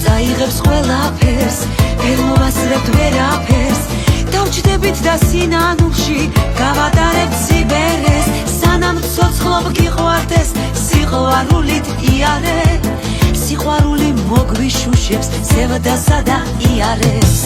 წაიღებს ყველაფერს ვერ მოვასწრებთ ვერაფერს დავჭდებით და სინანულში გავატარებთ სიბერეს სანამ ცოცხლობ გიყვარდეს სიყვარულით იარე სიყვარული მოგვიშუშებს ზევდასა და იარეს